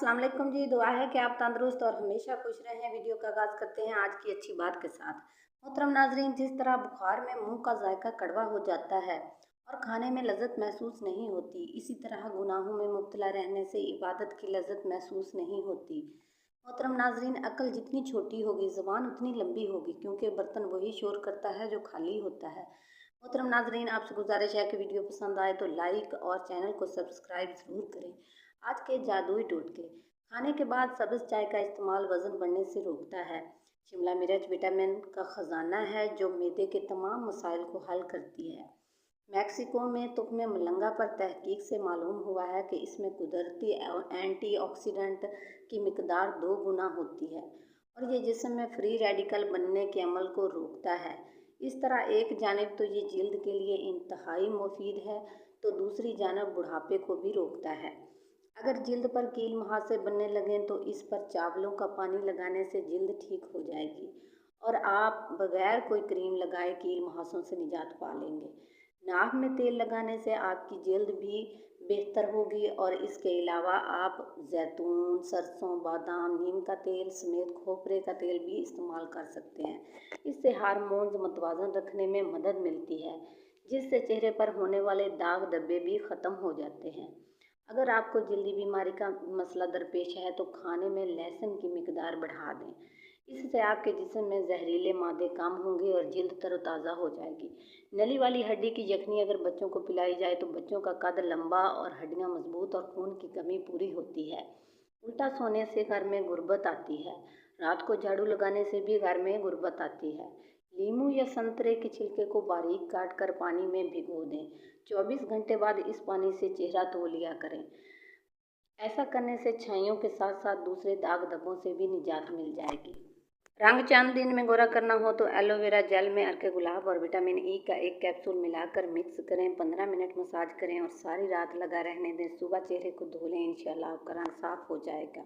अस्सलाम वालेकुम जी। दुआ है कि आप तंदुरुस्त और हमेशा खुश रहें। वीडियो का आगाज़ करते हैं आज की अच्छी बात के साथ। मोहतरम नाजरीन, जिस तरह बुखार में मुंह का जायका कड़वा हो जाता है और खाने में लज्जत महसूस नहीं होती, इसी तरह गुनाहों में मुब्तला रहने से इबादत की लज्जत महसूस नहीं होती। मोहतरम नाजरीन, अक्ल जितनी छोटी होगी ज़ुबान उतनी लंबी होगी, क्योंकि बर्तन वही शोर करता है जो खाली होता है। मोहतरम नाजरीन, आपसे गुजारिश है कि वीडियो पसंद आए तो लाइक और चैनल को सब्सक्राइब ज़रूर करें। आज के जादुई टोटके। खाने के बाद सब्ज़ चाय का इस्तेमाल वज़न बढ़ने से रोकता है। शिमला मिर्च विटामिन का ख़जाना है जो मैदे के तमाम मसाइल को हल करती है। मैक्सिको में तुख्म मलंगा पर तहकीक से मालूम हुआ है कि इसमें कुदरती एंटीऑक्सीडेंट की मिकदार 2 गुना होती है और ये जिस्म में फ्री रेडिकल बनने के अमल को रोकता है। इस तरह एक जानिब तो ये जिल्द के लिए इंतहाई मुफीद है, तो दूसरी जानब बुढ़ापे को भी रोकता है। अगर जिल्द पर कील मुहासे बनने लगें तो इस पर चावलों का पानी लगाने से जिल्द ठीक हो जाएगी और आप बगैर कोई क्रीम लगाए कील मुहासों से निजात पा लेंगे। नाक में तेल लगाने से आपकी जिल्द भी बेहतर होगी और इसके अलावा आप जैतून, सरसों, बादाम, नीम का तेल समेत खोपरे का तेल भी इस्तेमाल कर सकते हैं। इससे हार्मोन्स मतवाजन रखने में मदद मिलती है, जिससे चेहरे पर होने वाले दाग धब्बे भी ख़त्म हो जाते हैं। अगर आपको जल्दी बीमारी का मसला दरपेश है तो खाने में लहसुन की मिकदार बढ़ा दें। इससे आपके जिस्म में जहरीले मादे कम होंगे और जिल्द तरोताज़ा हो जाएगी। नली वाली हड्डी की यखनी अगर बच्चों को पिलाई जाए तो बच्चों का कद लंबा और हड्डियां मजबूत और खून की कमी पूरी होती है। उल्टा सोने से घर में गुर्बत आती है। रात को झाड़ू लगाने से भी घर में गुर्बत आती है। लीमू या संतरे के छिलके को बारीक काट कर पानी में भिगो दें। 24 घंटे बाद इस पानी से चेहरा धो लिया करें। ऐसा करने से छाइयों के साथ साथ दूसरे दाग धब्बों से भी निजात मिल जाएगी। रंग चंद दिन में गोरा करना हो तो एलोवेरा जेल में अर्के गुलाब और विटामिन ई का एक कैप्सूल मिलाकर मिक्स करें। 15 मिनट मसाज करें और सारी रात लगा रहने दें। सुबह चेहरे को धो लें, इंशाल्लाह आपका रंग साफ हो जाएगा।